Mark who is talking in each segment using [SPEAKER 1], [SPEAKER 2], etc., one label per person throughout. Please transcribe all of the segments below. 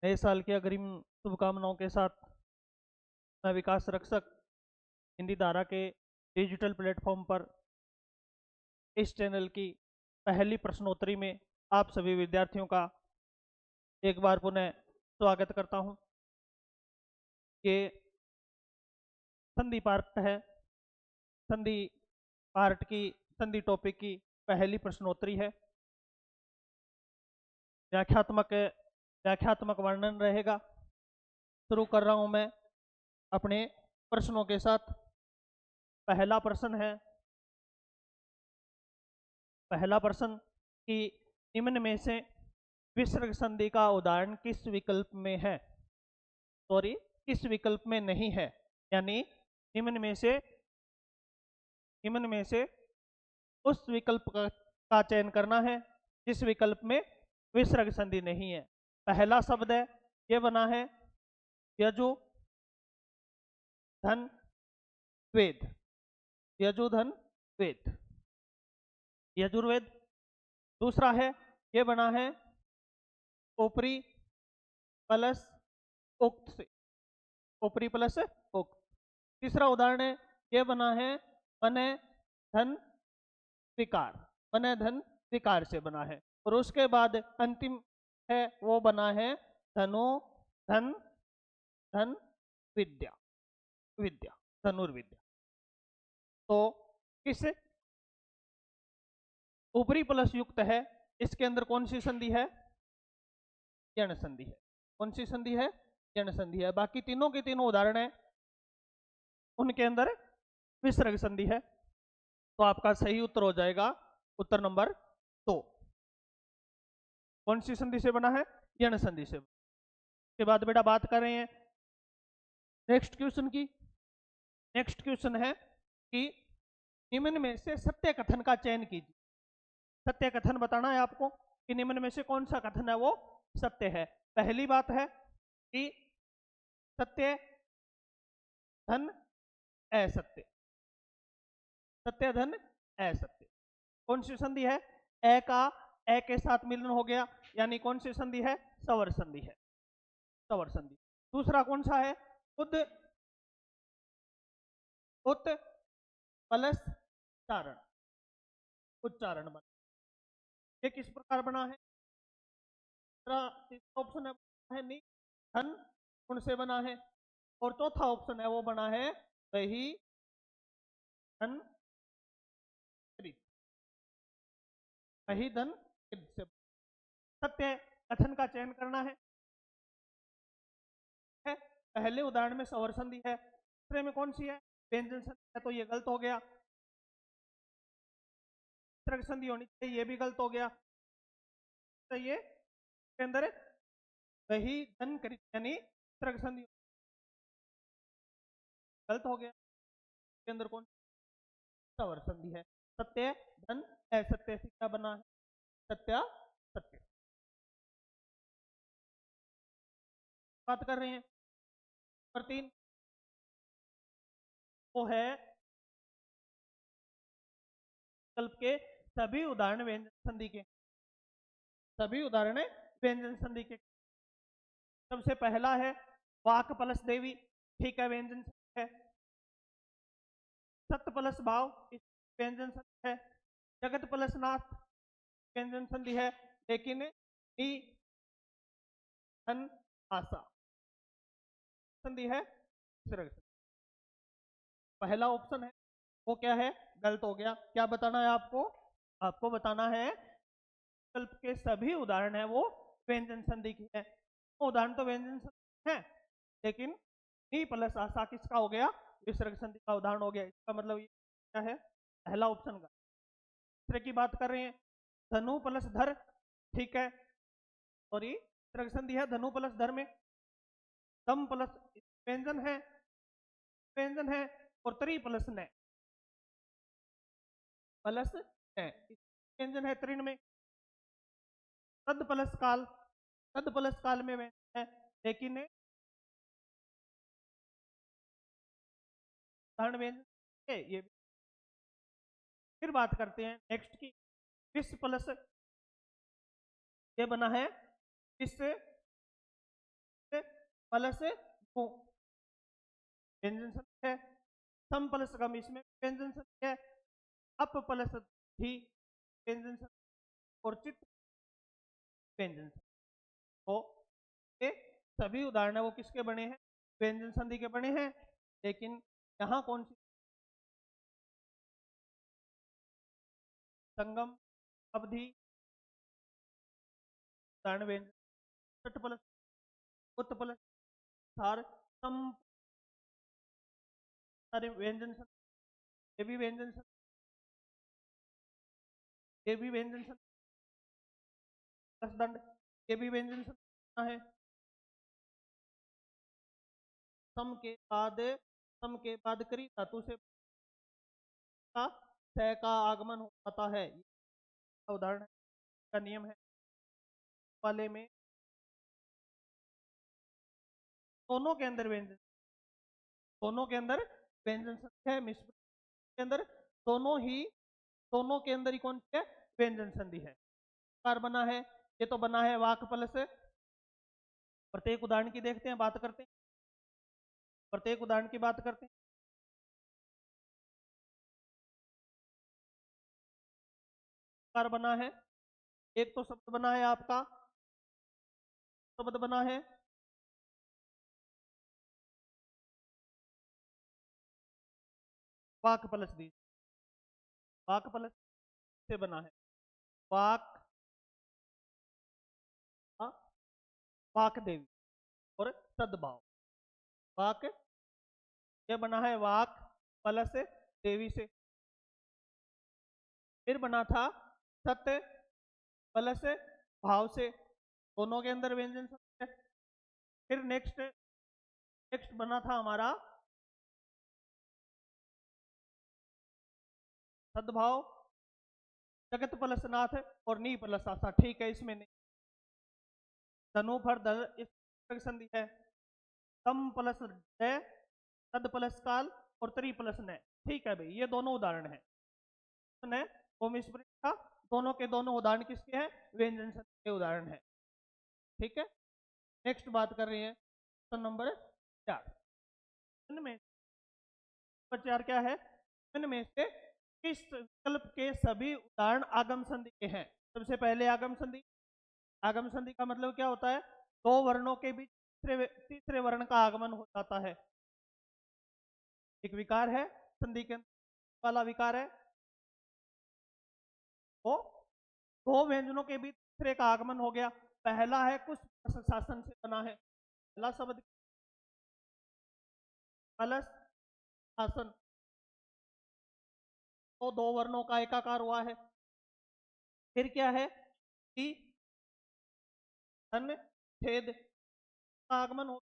[SPEAKER 1] नए साल की अग्रिम शुभकामनाओं के साथ मैं विकास रक्षक हिंदी धारा के डिजिटल प्लेटफॉर्म पर इस चैनल की पहली प्रश्नोत्तरी में आप सभी विद्यार्थियों का एक बार पुनः स्वागत करता हूं। ये संधि पार्ट है। संधि पार्ट की संधि टॉपिक की पहली प्रश्नोत्तरी है। व्याख्यात्मक वर्णन रहेगा। शुरू कर रहा हूं मैं अपने प्रश्नों के साथ। पहला प्रश्न कि निम्न में से विसर्ग संधि का उदाहरण किस विकल्प में है? सॉरी, किस विकल्प में नहीं है? यानी निम्न में से उस विकल्प का चयन करना है जिस विकल्प में विसर्ग संधि नहीं है। पहला शब्द है, ये बना है यजु धन वेद। यजु धन वेद, यजुर्वेद। दूसरा है, ये बना है ऊपरी प्लस उक्त से, ऊपरी प्लस उक्त। तीसरा उदाहरण है, ये बना है मने धन विकार, मने धन विकार से बना है। और उसके बाद अंतिम है, वो बना है धनु धन धन विद्या, विद्या धनुर्विद्या। तो किस ऊपरी प्लस युक्त है, इसके अंदर कौन सी संधि है? यण संधि है। कौन सी संधि है? यण संधि है। बाकी तीनों के तीनों उदाहरण है, उनके अंदर विसर्ग संधि है। तो आपका सही उत्तर हो जाएगा उत्तर नंबर 2। कौन सी संधि से बना है? यण संधि से। के बाद बेटा बात कर रहे हैं नेक्स्ट क्वेश्चन की। नेक्स्ट क्वेश्चन है कि निम्न में से सत्य कथन का चयन कीजिए। सत्य कथन बताना है आपको कि निम्न में से कौन सा कथन है वो सत्य है। पहली बात है कि सत्य धन असत्य, सत्य धन असत्य। कौन सी संधि है? ए का ए के साथ मिलन हो गया, यानी कौन सी संधि है? सवर संधि है, सवर संधि। दूसरा कौन सा है? उद उत प्लस चारण, उच्चारण बना। ये किस प्रकार बना है? तीसरा ऑप्शन है नी धन गुण से बना है। और चौथा ऑप्शन है वो बना है वही धन कृत, वही धन कृत से। सत्य कथन का चयन करना है। पहले उदाहरण में सवर संधि है, दूसरे में कौन सी है? व्यंजन संधि है, तो ये गलत हो गया। विसर्ग संधि होनी चाहिए, ये भी गलत हो गया। तो ये के अंदर वही धन कृत यानी विसर्ग संधि गलत हो गया। के अंदर कौन? सवर संधि है। सत्य धन असत्य से क्या बना है? सत्या सत्य। बात कर रहे हैं नंबर 3, वो है विकल्प के सभी उदाहरण व्यंजन संधि के। सभी उदाहरण व्यंजन संधि के। सबसे पहला है वाक प्लस देवी, ठीक है, व्यंजन संधि है। सत्य प्लस भाव, व्यंजन संधि है। जगत प्लस नाथ, व्यंजन संधि है। लेकिन नी धन आशा संधि है विसर्ग संधि। पहला ऑप्शन है वो क्या है? गलत हो गया। क्या बताना है आपको? आपको बताना है विकल्प के सभी उदाहरण है वो व्यंजन संधि की है। उदाहरण तो व्यंजन संधि है, लेकिन नी प्लस आशा किसका हो गया? विसर्ग संधि का उदाहरण हो गया। इसका मतलब ये क्या है? पहला ऑप्शन का। दूसरे की बात कर रहे हैं धनु प्लस धर, ठीक है, और ये विसर्ग संधि है धनु प्लस धर में। दम प्लस व्यंजन है, व्यंजन है। और त्री प्लस न, प्लस न व्यंजन है तृण में। तद प्लस काल, तद प्लस काल में व्यंजन है, लेकिन उदाहरण व्यंजन है ये। फिर बात करते हैं नेक्स्ट की। विश्व प्लस ये बना है विश्व प्लस गु व्यंजन संधि है। सम प्लस गम इसमें व्यंजन संधि है। अप प्लस धी व्यंजन संधि और चित व्यंजन संधि। तो ये सभी उदाहरण है वो किसके बने हैं? व्यंजन संधि के बने हैं। लेकिन यहाँ कौन सी संगम अवधि उदाहरण व्यंजन सट प्लस उत प्लस सार सम सारे व्यंजन संधि, ये भी व्यंजन संधि, ये भी व्यंजन संधि प्लस दंड, ये भी व्यंजन संधि है। सम के बाद करी धातु से सह का आगमन हो जाता है। उदाहरण का नियम है वाले में दोनों के अंदर व्यंजन, दोनों के अंदर व्यंजन संधि है। मिश्र के अंदर दोनों के अंदर ही कौन सी है? व्यंजन संधि है। कार बना है, ये तो बना है वाक प्लस, प्रत्येक उदाहरण की देखते हैं, बात करते हैं, प्रत्येक उदाहरण की बात करते हैं। कार बना है, एक तो शब्द बना है आपका, शब्द बना है वाक प्लस दी, वाक प्लस से बना है वाक, वाक देवी और सद्भाव। वाक ये बना है वाक प्लस देवी से। फिर बना था सत्य प्लस भाव से, दोनों के अंदर व्यंजन संधि है। फिर नेक्स्ट बना था हमारा सद्भाव जगत प्लस नाथ और नी प्लस आशा। ठीक है, इसमें नहीं धनु पर दल इस संधि है। तम प्लस ड, तद प्लस काल और त्री प्लस न। ठीक है भाई, ये दोनों उदाहरण है न ओम स्प्रिट का, दोनों के दोनों उदाहरण किसके हैं? व्यंजन संधि के उदाहरण है। ठीक है, नेक्स्ट बात कर रही है तो नंबर 4। इनमें नंबर 4 क्या है? इनमें से किस विकल्प के सभी उदाहरण आगम संधि के हैं? सबसे पहले आगम संधि। आगम संधि का मतलब क्या होता है? दो वर्णों के बीच तीसरे वर्ण का आगमन हो जाता है। एक विकार है संधि के वाला विकार है, वो दो व्यंजनों के बीच तीसरे का आगमन हो गया। पहला है कुछ शासन से बना है, पहला शब्द कलश शासन, तो दो वर्णों का एकाकार हुआ है। फिर क्या है कि धन छेद का आगमन हो,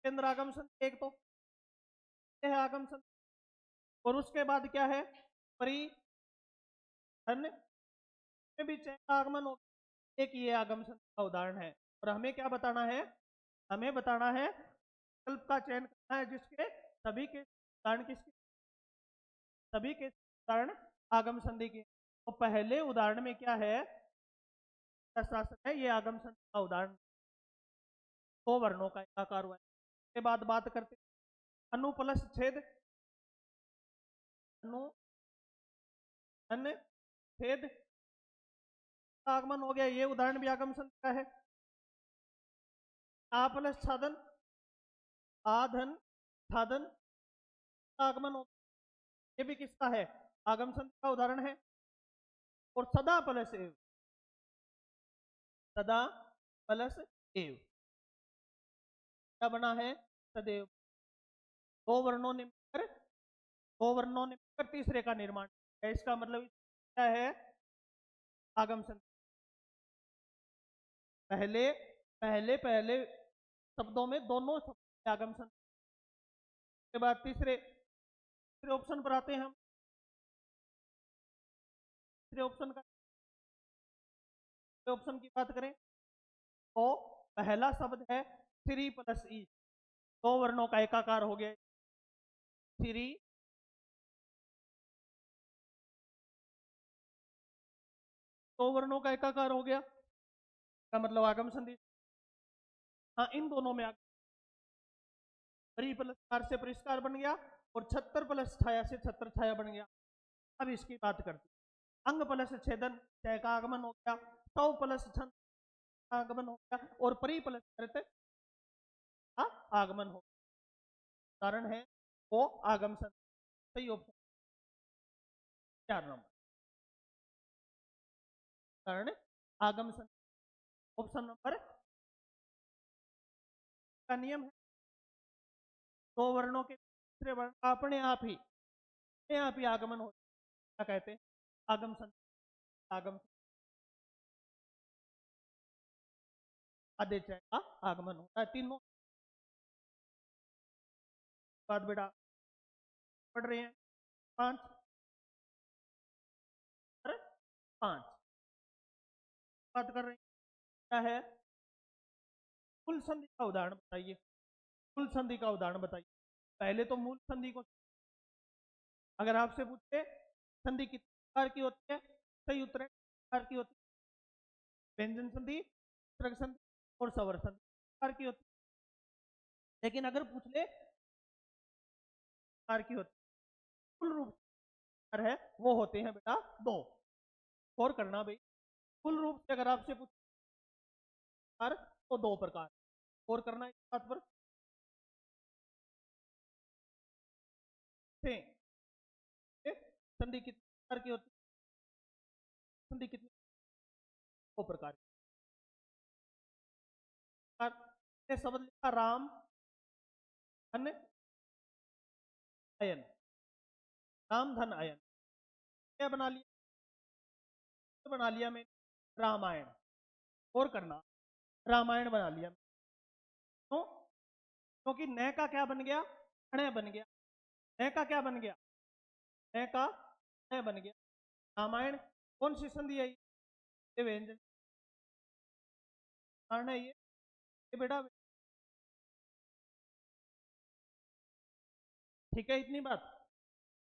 [SPEAKER 1] केंद्र आगम संधि एक तो है आगम संधि। और उसके बाद क्या है? परि धन के बीच आगमन हो, एक ये आगम संधि का उदाहरण है। और हमें क्या बताना है? हमें बताना है विकल्प का चयन करना है जिसके सभी के उदाहरण किसके, सभी के उदाहरण आगम संधि के। तो पहले उदाहरण में क्या है? शासन है, ये आगम संधि का उदाहरण, दो वर्णों का एकाकार हुआ है। उसके बाद बात करते हैं अनु प्लस छेद, अनु धन छेद आगमन हो गया, ये उदाहरण भी आगम संधि का है। आ प्लस छादन, आधन छादन आगमन हो, ये भी किसका है? आगम संधि का उदाहरण है। और सदा प्लस एव, सदा प्लस एव क्या बना है? सदैव। दो वर्णों ने मिलकर तीसरे का निर्माण है। इसका मतलब क्या है? आगम संधि। पहले पहले पहले शब्दों में दोनों शब्द आगम संधि के बाद तीसरे ऑप्शन पर आते हैं हम। तीसरे ऑप्शन की बात करें तो पहला शब्द है श्री प्लस ई, दो वर्णों का एकाकार हो गया श्री, दो वर्णों का एकाकार हो गया का मतलब आगम संधि। हाँ, इन दोनों में परी प्लस कार से परिष्कार बन गया, और छत्तर प्लस छाया से छत्र छाया बन गया। अब इसकी बात करते हैं। अंग प्लस छेदन छय का आगमन हो गया, सौ प्लस छंद आगमन हो गया, और परी प्लस कृत का आगमन हो गया। कारण है वो आगम संधि। सही ऑप्शन 4 नंबर, कारण आगम संधि। ऑप्शन नंबर का नियम है, दो वर्णों के तीसरे वर्ण का अपने आप ही आगमन हो, क्या कहते हैं, आगम संधि। आगम आदेश का आगमन होता है। तीनों बात बेटा पढ़ रहे हैं। 5 और 5 बात कर रहे हैं, क्या है, कुल संधि का उदाहरण बताइए। कुल संधि का उदाहरण बताइए। पहले तो मूल संधि को, अगर आपसे पूछे संधि कितने प्रकार की होती है, सही उत्तर है प्रकार की होती है। व्यंजन संधि, विसर्ग संधि और स्वर संधि प्रकार की होती है। लेकिन अगर पूछ ले प्रकार की होती है, कुल रूप है वो होते हैं बेटा 2। और करना भाई, कुल रूप से अगर आपसे पूछ तो 2 प्रकार और करना इस बात पर संधि कितने प्रकार की होती है, संधि कितने 2 प्रकार की। शब्द लिखा राम धन अयन, राम धन अयन, क्या बना लिया, तो बना लिया मैं रामायण। और करना रामायण बना लिया। तो क्योंकि न का क्या बन गया, अण बन गया। न का क्या बन गया, न का अण बन गया। रामायण कौन सी संधि है, ये व्यंजन कारण है ये बेटा। ठीक है इतनी बात।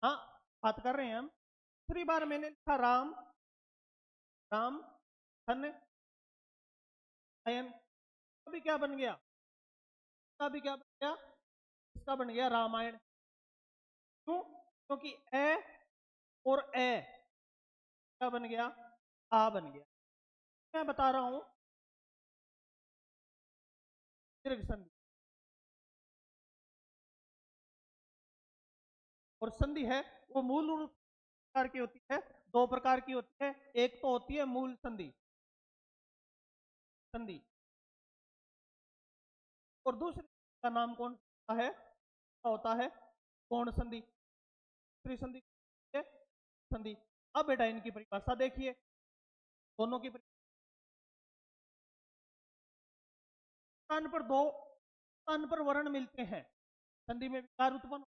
[SPEAKER 1] हाँ बात कर रहे हैं हम। दूसरी बार मैंने लिखा राम, राम धन अयन, अभी क्या बन गया, अभी क्या बन गया, इसका बन गया रामायण। क्यों, क्योंकि ए और ए क्या बन गया, आ बन गया। मैं बता रहा हूं दीर्घ संधि। और संधि है वो मूल रूप प्रकार की होती है, 2 प्रकार की होती है। एक तो होती है मूल संधि, संधि, और दूसरी का नाम कौन सा है, होता है गौण संधि। दूसरी संधि संधि। अब बेटा इनकी परिभाषा देखिए, दोनों की स्थान पर 2 स्थान पर वर्ण मिलते हैं, संधि में विकार उत्पन्न,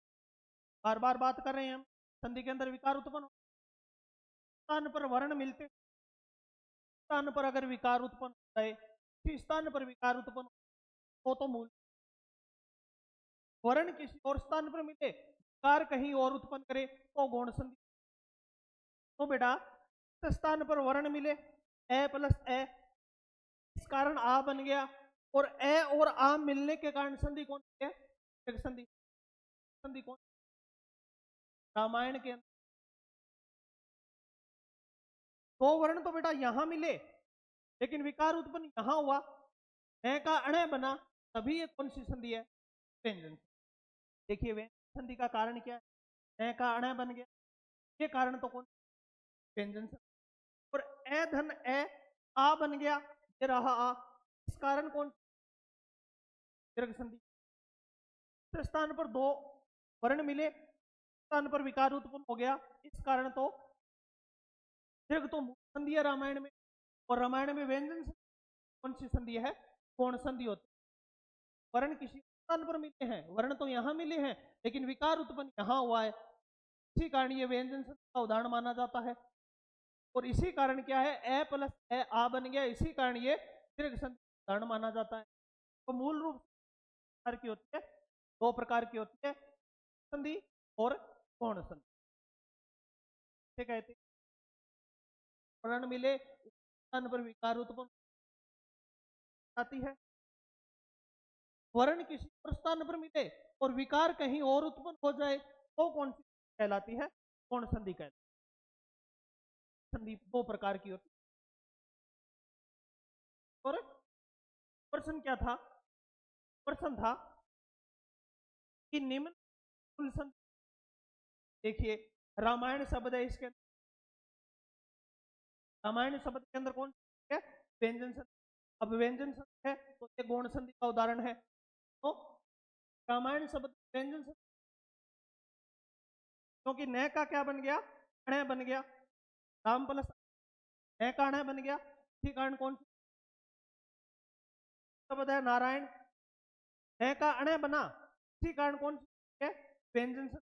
[SPEAKER 1] बार बार बात कर रहे हैं हम, संधि के अंदर विकार उत्पन्न, स्थान पर वर्ण मिलते, स्थान पर अगर विकार उत्पन्न हो जाए, किसी स्थान पर विकार उत्पन्न हो तो मूल, वर्ण किसी और स्थान पर मिले, विकार कहीं और उत्पन्न करे तो गौण संधि। तो बेटा इस स्थान पर वर्ण मिले ए प्लस ए, इस कारण आ बन गया, और ए और आ मिलने के कारण संधि कौन है, संधि। संधि कौन, रामायण के अंदर 2 वर्ण तो बेटा यहां मिले, लेकिन विकार उत्पन्न यहां हुआ, न का अण बना, तभी ये कौन सी संधि है, व्यंजन। देखिए व्यंजन संधि का कारण क्या है, न का अण बन गया, ये कारण तो कौन, व्यंजन संधि। और ए धन ए आ बन गया, ये रहा आ, इस कारण कौन, दीर्घ संधि। इस स्थान पर 2 वर्ण मिले, स्थान पर विकार उत्पन्न हो गया, इस कारण तो दीर्घ तो संधि है रामायण में, और रामायण में व्यंजन कौन सी संधि है, कोण संधि होती है। वर्ण किसी स्थान पर मिले हैं, वर्ण तो यहां मिले हैं, लेकिन विकार उत्पन्न यहां हुआ है, इसी कारण ये व्यंजन संधि का उदाहरण माना जाता है। और इसी कारण क्या है, ए प्लस ए आ बन गया, इसी कारण ये दीर्घ संधि का उदाहरण माना जाता है। तो मूल रूप प्रकार की होती है, 2 प्रकार की होती है, संधि और कोण संधि। कहते हैं वर्ण मिले, स्थान पर विकार उत्पन्न आती है, वर्ण किसी और स्थान पर मिले और विकार कहीं और उत्पन्न हो जाए तो कौन सी कहलाती है? गौण संधि कहलाती है। संधि दो प्रकार की होती है। और प्रश्न क्या था? प्रश्न था कि निम्न कुल संधि, देखिए रामायण शब्द है, इसके रामायण शब्द के अंदर कौन सी है? व्यंजन संधि। अब व्यंजन संधि है तो ये गौण संधि का उदाहरण है। तो रामायण शब्द व्यंजन संधि, क्योंकि न का क्या बन गया? अण बन गया। राम प्लस न का अण बन गया। इसी कारण कौन सा शब्द है? नारायण। न का अण बना, इसी कारण कौन सी है? व्यंजन संधि।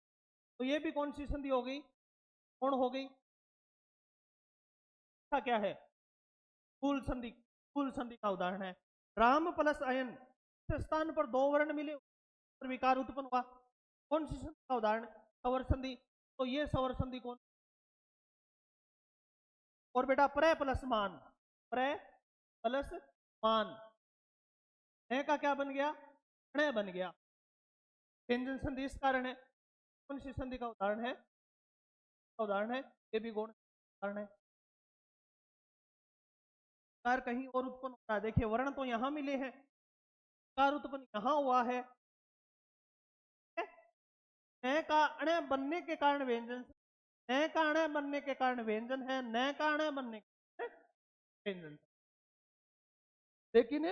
[SPEAKER 1] तो ये भी कौन सी संधि हो गई? कौन हो गई? क्या है? कुल संधि। कुल संधि का उदाहरण है राम प्लस अयन, इस स्थान पर दो वर्ण मिले और विकार उत्पन्न हुआ। कौन सी संधि का उदाहरण? सवर संधि। तो ये सवर संधि कौन? और बेटा प्र प्लस मान, प्र प्लस मान, न का क्या बन गया? अण बन गया। व्यंजन संधि इस कारण है। कौन सी संधि का उदाहरण है? उदाहरण है, ये भी गौण उदाहरण है। विकार कहीं और उत्पन्न होता है। देखिए वर्ण तो यहां मिले हैं, विकार उत्पन्न यहां हुआ है। न का अण बनने के कारण व्यंजन, न का अण बनने के कारण व्यंजन है, न का अण बनने के कारण व्यंजन। लेकिन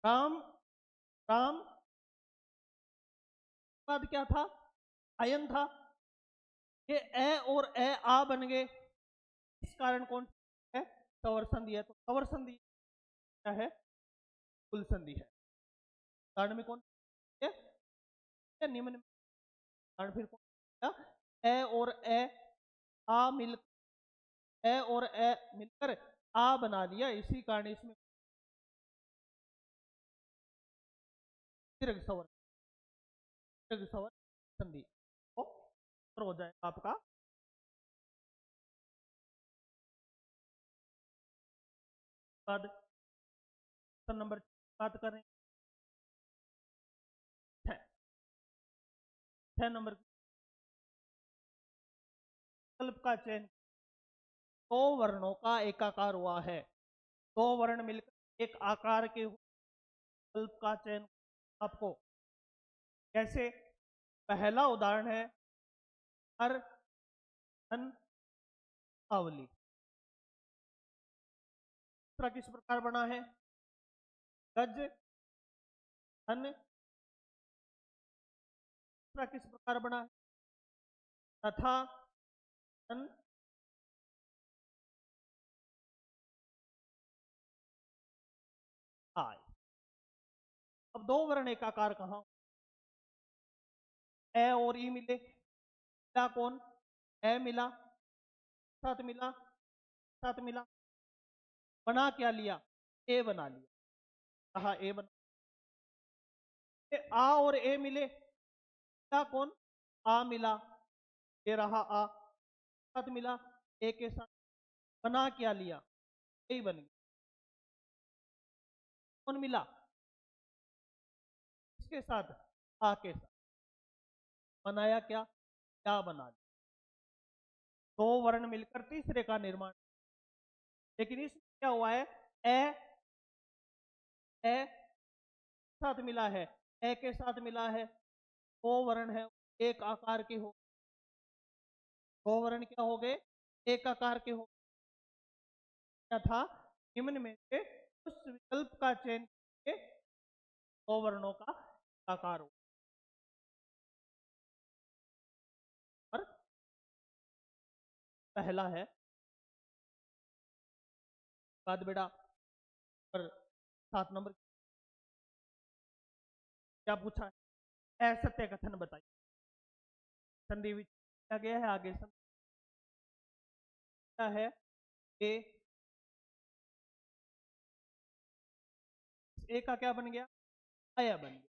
[SPEAKER 1] राम, राम बाद क्या था? अयन था। ये ए और ए आ बन गए, इस कारण कौन है? सवर संधि है। तो सवर संधि क्या है? कुल संधि है। कारण में कौन है? निम्न में कारण फिर कौन? ए और ए आ मिल, ए और ए मिलकर आ बना लिया, इसी कारण इसमें दीर्घ सवर, दीर्घ सवर संधि तो हो जाएगा आपका। बाद नंबर बात करें 6 नंबर विकल्प का चयन। दो वर्णों का एकाकार हुआ है, दो वर्ण मिलकर एक आकार के विकल्प का चयन आपको। कैसे? पहला उदाहरण है हर धन आवली। दूसरा किस प्रकार बना है? गज धन। दूसरा किस प्रकार बना है? तथा धन आय। अब दो वर्ण एकाकार कहां? ए और ई मिले, मिला कौन? ए मिला, साथ मिला, साथ मिला, बना क्या लिया? ए बना लिया, कहा ए बना। आ और ए मिले, मिला कौन? आ मिला, ये रहा आ, साथ मिला ए के साथ, बना क्या लिया? ए बन गया। कौन मिला? इसके साथ, आ के साथ, बनाया क्या? क्या बना लिया। दो वर्ण मिलकर तीसरे का निर्माण। लेकिन इसमें क्या हुआ है? ए, ए साथ मिला है, ए के साथ मिला है, दो वर्ण है, एक आकार के हो, दो वर्ण क्या हो गए? एक आकार के हो। क्या था? निम्न में से उस विकल्प का चयन करके दो वर्णों का आकार हो। और पहला है बाद बेटा पर 7 नंबर क्या पूछा है? असत्य कथन बताइए। संधि क्या गया है आगे? संधि क्या है? ए का क्या बन गया? आया बन गया।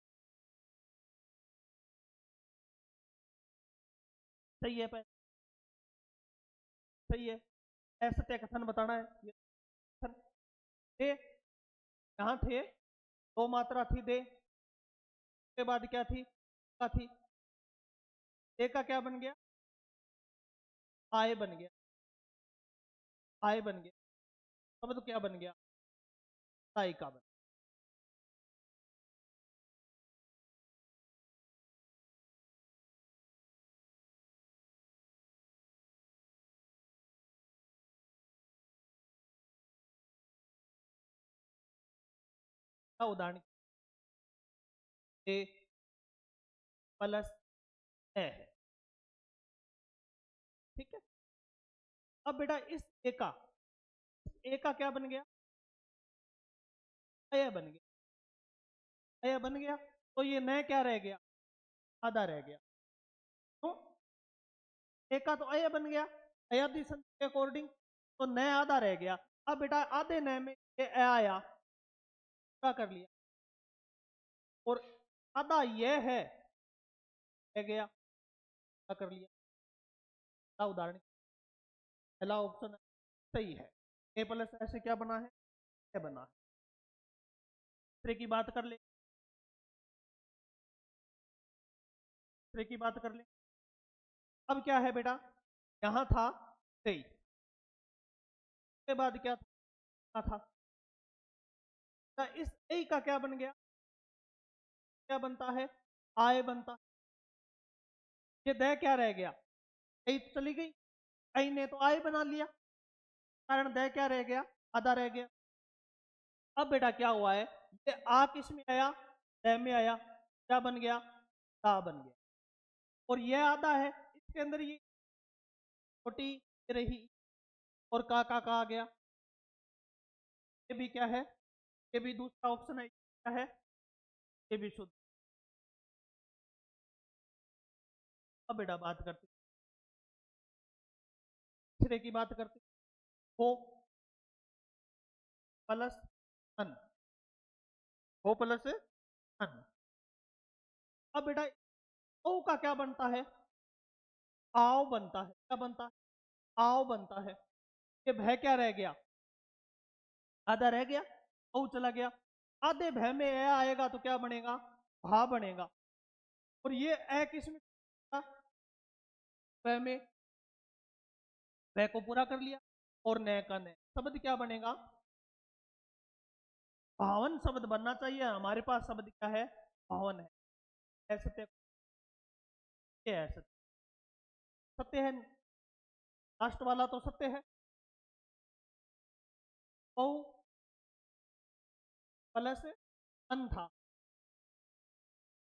[SPEAKER 1] सही है? पहले सही है। असत्य कथन बताना है। ये कथन दे, यहां थे, दो मात्रा थी दे, के बाद क्या थी, का थी, ए का क्या बन गया, आय बन गया, आय बन गया, शब्द क्या बन गया, साई का बन गया। उदाहरण ए प्लस ए है, ठीक है। अब बेटा इस ए का क्या बन गया, अय बन गया, अय बन गया, तो ये नया क्या रह गया, आधा रह गया। तो ए का तो अय बन गया अयादी संधि के अकॉर्डिंग, तो नया आधा रह गया। अब बेटा आधे नए में ये ए आया, क्या कर लिया, और आधा ये है, रह गया, क्या कर लिया। पहला उदाहरण, पहला ऑप्शन सही है, ए प्लस ऐसे क्या बना है, ए बना है। दूसरे की बात कर ले, दूसरे की बात कर ले। अब क्या है बेटा, यहां था 23, उसके बाद क्या था, तो इस ए का क्या बन गया, क्या बनता है, आय बनता है। ये दह क्या रह गया, ए तो चली गई, आई ने तो आय बना लिया, कारण दह क्या रह गया, आधा रह गया। अब बेटा क्या हुआ है, ये आ किस में आया, दह में आया, क्या बन गया, दा बन गया, और ये आधा है, इसके अंदर ये छोटी रही, और का आ गया, ये भी क्या है, ये भी दूसरा ऑप्शन है, क्या है, ये भी शुद्ध। अब बेटा बात करते, तीसरे की बात करते, हो प्लस अन, हो प्लस अन। अब बेटा ओ का क्या बनता है, आओ बनता है, क्या बनता है, आओ बनता है। ये भय क्या रह गया, आधा रह गया, ओ चला गया, आधे भय में ए आएगा तो क्या बनेगा, भा बनेगा, और ये ए किस में था? भय में, भय को पूरा कर लिया, और नय का नय, शब्द क्या बनेगा, भावन शब्द बनना चाहिए। हमारे पास शब्द क्या है, भावन है, सत्य, ये है सत्य, सत्य है, लास्ट वाला तो सत्य है। औ प्लस अन था,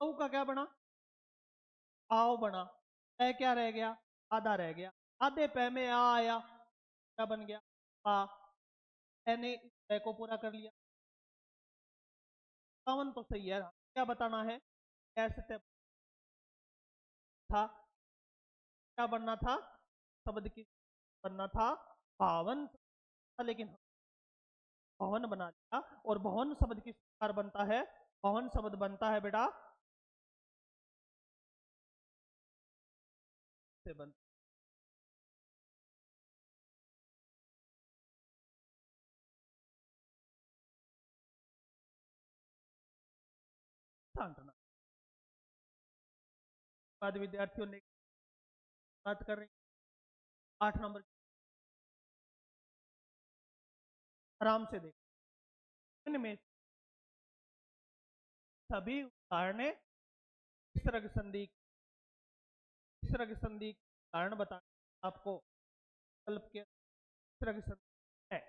[SPEAKER 1] औ का क्या बना, आओ बना, ए क्या रह गया, आधा रह गया, आधे पै में आ आया, क्या बन गया, आ, ए ने ए को पूरा कर लिया। पावन तो सही है, क्या बताना है, ऐसे था, क्या बनना था, शब्द की बनना था पावन, लेकिन भवन बना दिया, और भवन शब्द किस प्रकार बनता है, भवन शब्द बनता है बेटा से बनता है। बाद विद्यार्थियों ने बात कर रहे हैं 8 नंबर, आराम से देख, इनमें सभी उदाहरण विसर्ग संधि, विसर्ग संधि कारण बताना आपको, कल्प के विसर्ग संधि है,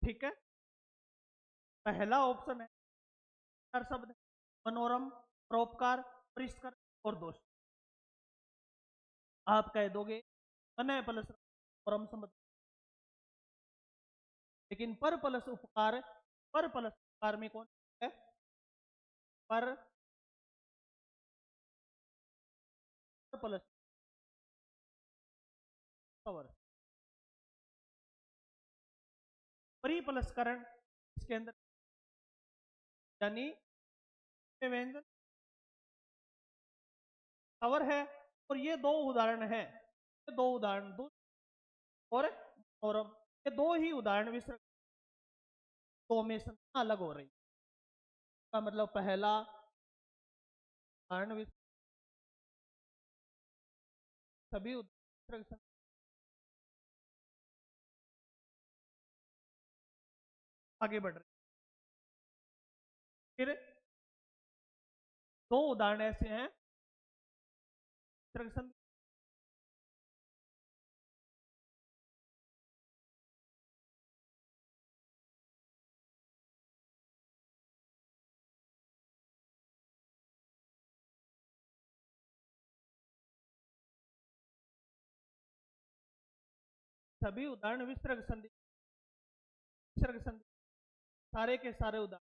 [SPEAKER 1] ठीक है। पहला ऑप्शन है चार शब्द, मनोरम, परोपकार, परिष्कार और दोष। आप कह दोगे मन प्लस परम संबंध, लेकिन पर प्लस उपकार, पर प्लस उपकार में कौन है, पर प्लस कवर, परी प्लस करण, इसके अंदर यानी व्यंजन कवर है, और ये दो उदाहरण है, ये दो उदाहरण, दो और औरम, ये दो ही उदाहरण विसर्ग, दो में संख्या अलग हो रही, का मतलब पहला उदाहरण सभी विसर्ग संधि आगे बढ़ रहे। फिर दो उदाहरण ऐसे हैं विसर्ग संधि सभी उदाहरण विसर्ग संधि सारे के सारे उदाहरण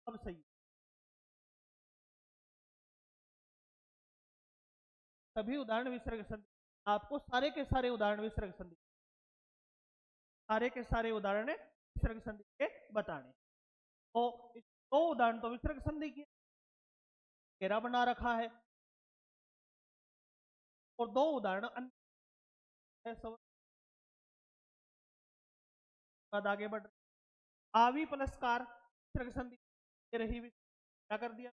[SPEAKER 1] अब सही है। सभी उदाहरण विसर्ग संधि आपको सारे के सारे उदाहरण विसर्ग संधि सारे के सारे उदाहरण विसर्ग संधि के बताने। तो दो उदाहरण तो विसर्ग संधि के घेरा बना रखा है और दो उदाहरण अन्य बाद आगे बढ़ रहे। आवी प्लस कार विसर्ग संधि ये रही क्या कर दिया।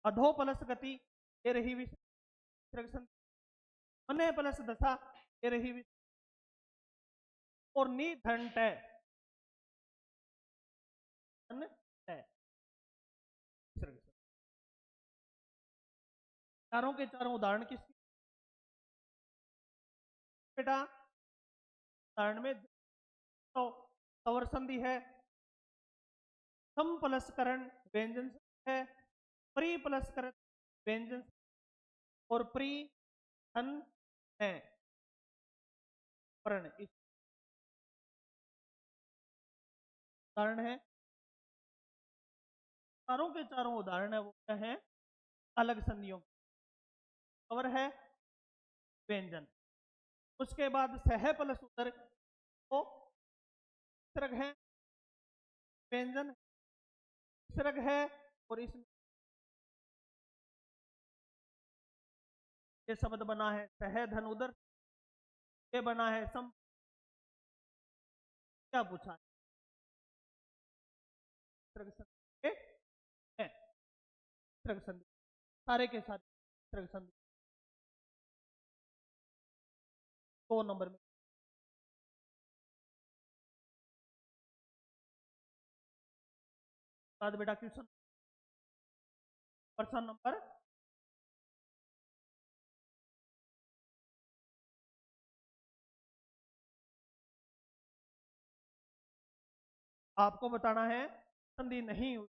[SPEAKER 1] अधो प्लस गति ये रही विसर्ग संधि। अने प्लस दशा ये रही और नी धन टय चारों के चारों उदाहरण किसके बेटा उदाहरण में तो सवर संधि है, सम प्लस करण व्यंजन है, प्री प्लस करण व्यंजन और प्री धन है करण इस उदाहरण है। चारों के चारों उदाहरण है वो क्या है अलग संधियों सवर है व्यंजन। उसके बाद सह प्लस उदर को विसर्ग है व्यंजन विसर्ग है और इसमें ये शब्द बना है सह धन उदर ये बना है सम क्या पूछा है संधि सारे के सारे संधि 2 नंबर में बाद बेटा क्वेश्चन पर्सन नंबर आपको बताना है संधि नहीं हुई।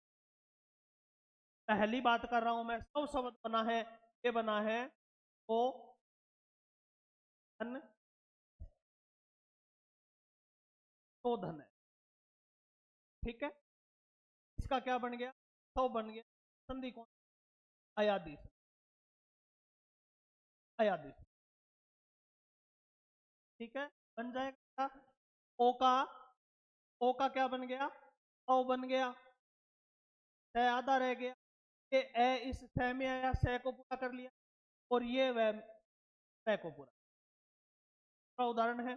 [SPEAKER 1] पहली बात कर रहा हूं मैं सब शब्द बना है ये बना है ओ धन तो धन है ठीक है। इसका क्या बन गया सौ बन गया संधि कौन अयादी अयादी ठीक है बन जाएगा। ओ का क्या बन गया ओ बन गया सह आधा रह गया ये ए इस सह में आया सह को पूरा कर लिया और ये वह सह को पूरा उदाहरण है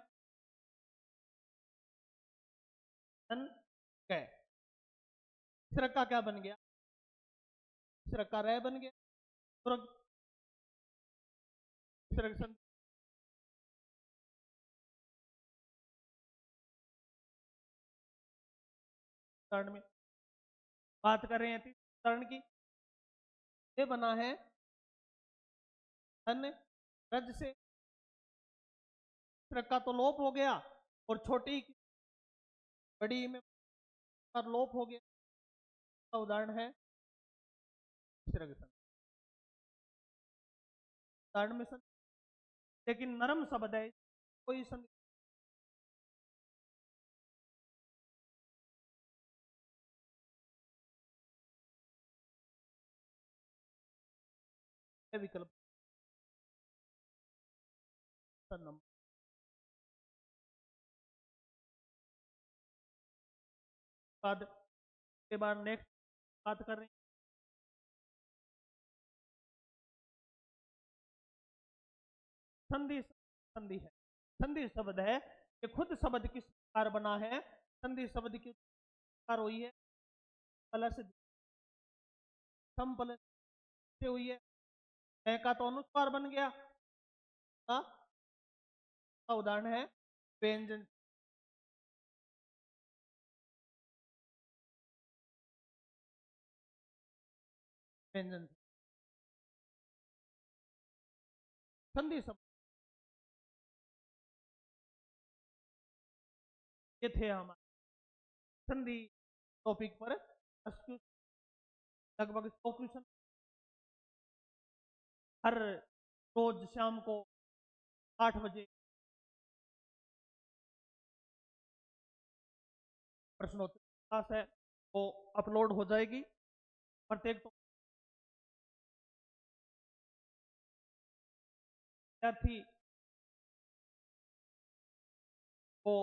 [SPEAKER 1] धन कै सिरक का क्या बन गया सिरक का रह बन गया सुरग सिरक संधि उदाहरण में बात कर रहे हैं उदाहरण की ये बना है धन रज से सिरक का तो लोप हो गया और छोटी बड़ी में पर लोप हो गया उदाहरण है सिरक संधि उदाहरण में संधि लेकिन नरम शब्द है कोई संधि विकल्प नंबर बाद के बाद नेक्स्ट बात कर रहे हैं संधि संधि है संधि शब्द है कि खुद शब्द किस प्रकार बना है संधि शब्द की प्रकार हुई है प्लस सम प्लस से हुई है। का तो अनुस्वार बन गया। का उदाहरण है व्यंजन। व्यंजन संधि शब्द ये थे हमारे संधि टॉपिक पर लगभग 100 क्वेश्चन हर रोज शाम को 8 बजे प्रश्नोत्तर क्लास है वो अपलोड हो जाएगी। प्रत्येक विद्यार्थी को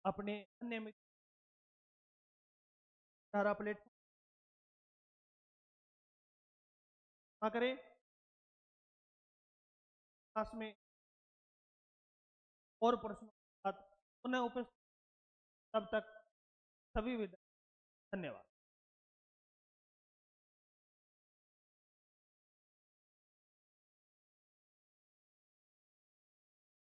[SPEAKER 1] अपने अन्य मित्र प्लेटफॉर्म करें क्लास में और प्रश्नों के साथ पुनः उपस्थित। तब तक सभी विद्यार्थी धन्यवाद।